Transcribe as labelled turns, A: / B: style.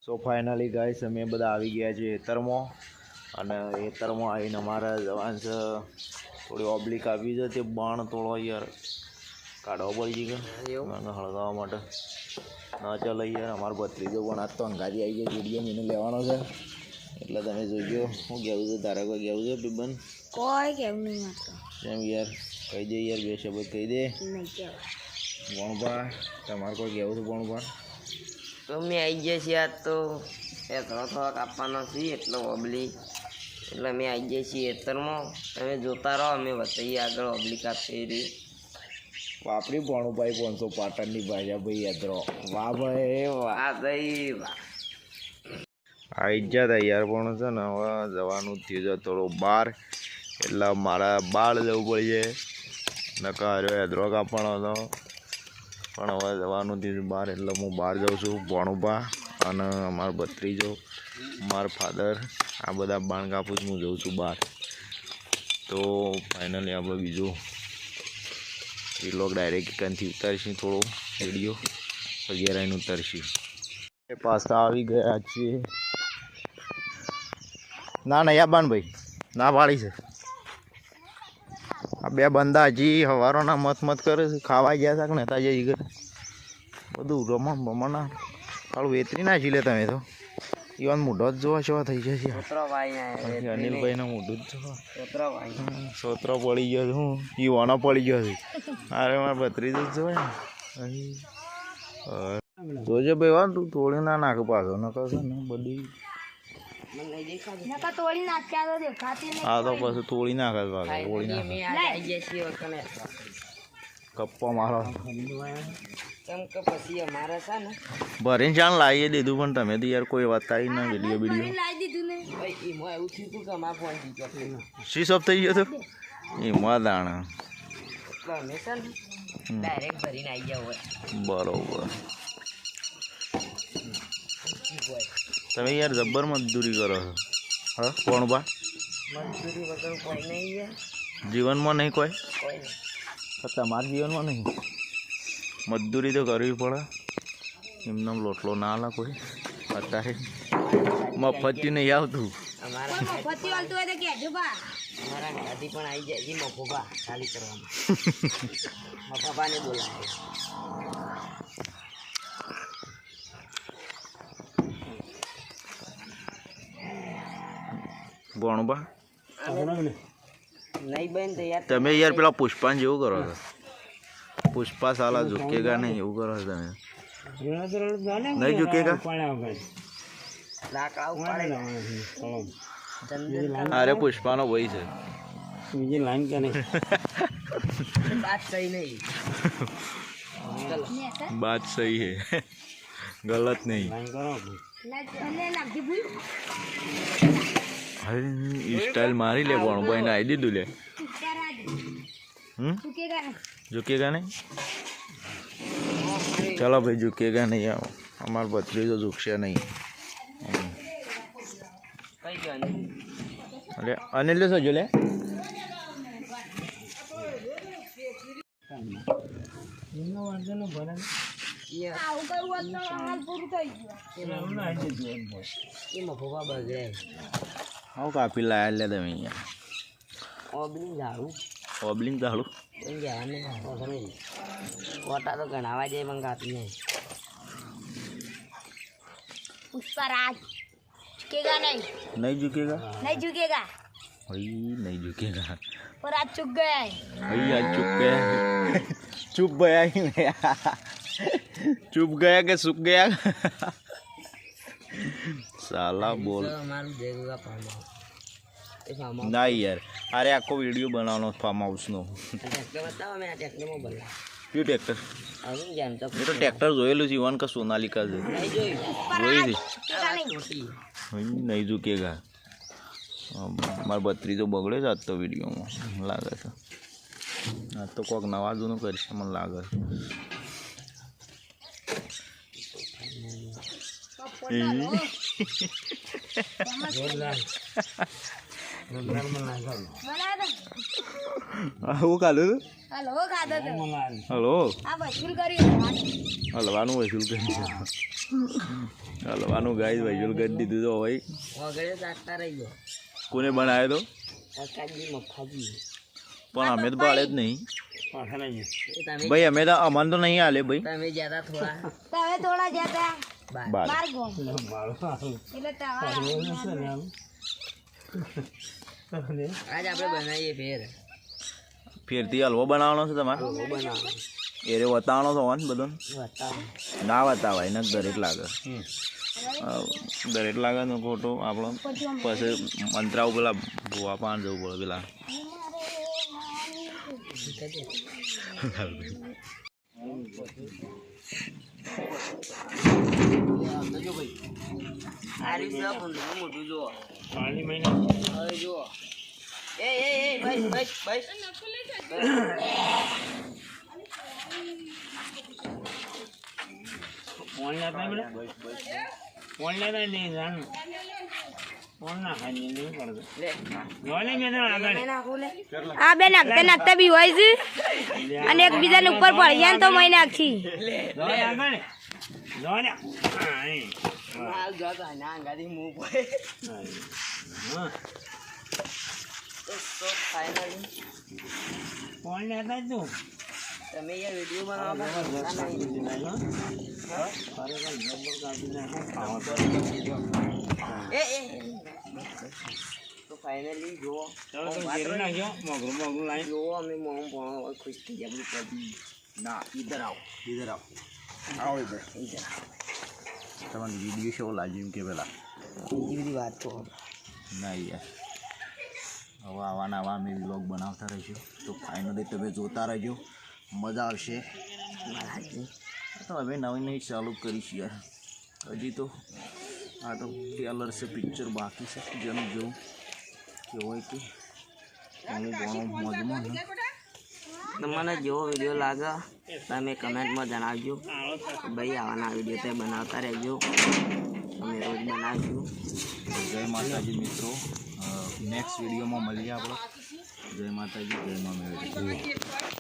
A: so finally guys અમે બધા આવી ગયા છે ખેતરમાં અને ખેતરમાં આવીને અમારા જવાન છે થોડી ઓબ્લિક આવી છે તે બાણ તોડો યાર કાઢવો પડી ગયો અને હળગાવવા માટે ના ચાલે યાર અમારો ભત્રીજો પણ આજ તો અંગાજી આવી ગયો વિડીયો એને લેવાનો છે એટલે તમે જોઈજો હું કહેવું છે તારા કોઈ કહેવું છે પીબન
B: કોઈ કેવું નહીં
A: કેમ યાર કહી દે યાર બે શબ્દ કહી દે ભણભા તમારે કોઈ કહેવું છે ભણભા
C: તો અમે આવી ગયા છીએ આજ તો એ થોડો કાપવાનો છીએ એટલો ઓબલી એટલે અમે આવી ગયા છીએ ખેતરમાં તમે જોતા રહો અમે બતાવીએ આગળ ઓબલી કાપી રહી
A: વાપરી ભણુભાઈ 500 પાટણની ભાજા ભાઈ યાદરો વાહ ભાઈ
C: વાહ ભાઈ વાહ
A: આવી જ તૈયાર પણ છે ને હવે જવાનું થયું છે થોડું બહાર એટલે મારા બાળ જવું પડશે નકા હાર્યો હેદરો કાપવાનો હતો પણ હવે જવાનું થયું બહાર એટલે હું બહાર જાઉં છું ભણુભા અને અમારો ભત્રીજો મારા ફાધર આ બધા બાણ કાપું હું જઉં છું બહાર તો ફાઇનલી આપણે બીજું વ્લોગ ડાયરેક્ટ કંથી ઉતારીશું થોડો વિડીયો વગેરેનું ઉતારીશું પાછા આવી ગયા છીએ ના ના યાબાન ભાઈ ના પાડી છે આ બે બંદા હજી હવારોના મત કરે છે ખાવા ગયા છે કે નેતા જઈ ઘરે બધું રમણ બમણ કાળું વેતરી નાખી લે તમે તો ઈવન મોઢો જ જોવા જોવા થઈ જશે અનિલભાઈના મોઢું જ જોવા સોતરો પડી ગયો હું ઈવાનો પડી ગયો છે અરે મારા ભત્રીજો જ જોવાય ને જોજે ભાઈ વા તું તોડી ના નાખ પાછો ન કરશે ને બધી હા તો પછી તોડી નાખે પાછો તોડી નાખે કપ્પા મારો
C: કેમ કે પછી અમારે છે ને
A: ભરીને ચાણ લાવીએ દીધું પણ તમે તો યાર કોઈ વાત આવી ના વિડીયો
C: ભાઈ એમાં એવું થયું હતું કે અમારા ફોન થઈ ગયો
A: શી શોપ થઈ ગયો તો એમાં દાણા
C: અમે છે ને ડાયરેક્ટ ભરીને આવી ગયા હોય
A: બરોબર તમે યાર જબ્બર મજદૂરી કરો છો હા કોણ બા
C: મજદૂરી વગર કોઈ નહીં યાર
A: જીવનમાં નહીં કોઈ
C: કોઈ નહીં
A: તમારા જીવનમાં નહીં મજદૂરી તો કરવી પડે એમને લોટલો ના આલે કોઈ અત્યારે મફતી નહીં આવતું
C: અમારા ગાડી પણ આવી જાય છે મફોબા ખાલી કરવામાં મફોબાને બોલાવે
A: ભણુબા
C: નહીં બેન તો યાર
A: તમે યાર પેલા પુષ્પાન જેવું કરો છો પુષ્પા સાલા ઝુકેગા નહીં એવું કરો છો તમે નહીં ઝુકેગા
C: લાકડા ઉપાડે
A: અરે પુષ્પાનો ભાઈ છે
D: બીજી લાઈન કે નહીં
C: बात सही नहीं
A: बात सही है गलत नहीं स्टाइल मारी ले भाई ने आई दीदू ले झुकेगा नहीं चलो भाई झुकेगा नहीं आओ हमारे भत्रीज तो झुकसे नहीं अरे अनिल ले सजो ले हाँ काफी लाया ले दे मैं ओबलिंग झाड़ू
C: कोटा तो गणावा जाए मंगाती है
B: पुष्पराज झुकेगा नहीं
A: नहीं झुकेगा
B: नहीं झुकेगा
A: भाई नहीं झुकेगा
B: और आज चुक गया है
A: भाई आज चुप गया चुप गया ही नहीं चुप गया के सूख गया साला बोल ना यार अरे आखो वीडियो बनावनो फार्म हाउस नो क्यों ट्रेक्टर ये तो ट्रेक्टर જોયેલું છે ઈવન કા સોનાલિકા છે જોઈ છે નહીં ઝુકેગા મારો ભત્રીજો બગડે છે આજ તો વિડીયોમાં લાગે છે આ તો કોઈક નવા જૂનું કરશે મને લાગે હું ખાધું હતું
B: હલો ખાધો તો
A: હલો
B: આ વસૂલ કર્યું
A: હલવાનું વસૂલ કરી હલવાનું ગાય વસૂલ કરી દીધું તો ભાઈ
C: વગેરે ચાટતા રહી ગયો
A: કોને બનાવ્યો તો
C: મખાજી મખાજી
A: પણ અમે તો પાડે જ નહીં
C: એ તમે
A: ભાઈ અમે તો અમને તો નહીં હાલે ભાઈ
C: તમે જ્યાદા થોડા
B: તમે થોડા જતા
A: બાર
B: બાર ગોમ એટલે તમારા
C: આજ આપણે બનાવીએ ફેર
A: ફેરથી હલવો બનાવવાનો છે તમારે એ રે વતાવવાનો છો ને બધો ના વતાવાય ને દરેક લાગે દરેક લાગે ને ખોટો આપણો પછી મંત્રાઓ પેલા ભૂવા પાન જવું પડે પેલા
C: આરી સબ મોટું જો
D: પાણી મહિના
C: હવે જો એ બસ
D: ફોન લેતા બેટા ફોન લેતા નહીં જાણું ફોન ના ખાઈ નહીં કરતો
C: લે
D: જોને મેં આગળ
C: નાખો લે
B: આ બે નાખતા નાખતા બી હોય છે અને એકબીજાને ઉપર પડી જાય ને તો મહિને નાખી
D: જોને આગળ જોને
C: માલ જો તો ના ગાડી મૂવ પડે
D: હા
C: તો ફાઇનલી
D: ફોન લેતા તું
C: તમે યાર વિડિયો બનાવો તો ફાઇનલી જો જો અમે મોમ પણ ખુશ થઈ ગયા બધું કરી
A: ના ઇધર આવો આવો ઇધર તમારી વિડીયો શો લાગ્યું કે પેલા
C: બીજી બધી વાત તો
A: ના યાર હવે આવાના આવા અમે વ્લોગ બનાવતા રહીશું તો ફાઇનલી તમે જોતા રહેજો મજા આવશે તો હવે નવી નવી ચાલુ કરીશું યાર હજી તો આ તો ટેલર છે પિક્ચર બાકી છે જેનું જોવું કે હોય કે હું ઘણું મજમાં ને
C: તમને જેવો વિડીયો લાગે તમે કમેન્ટમાં જણાવજો ભાઈ આવાના વિડીયો તે બનાવતા રહેજો અમે રોજ બનાવીશું
A: જય માતાજી મિત્રો નેક્સ્ટ વિડીયોમાં મળીએ આપણે જય માતાજી જય મા મેળવી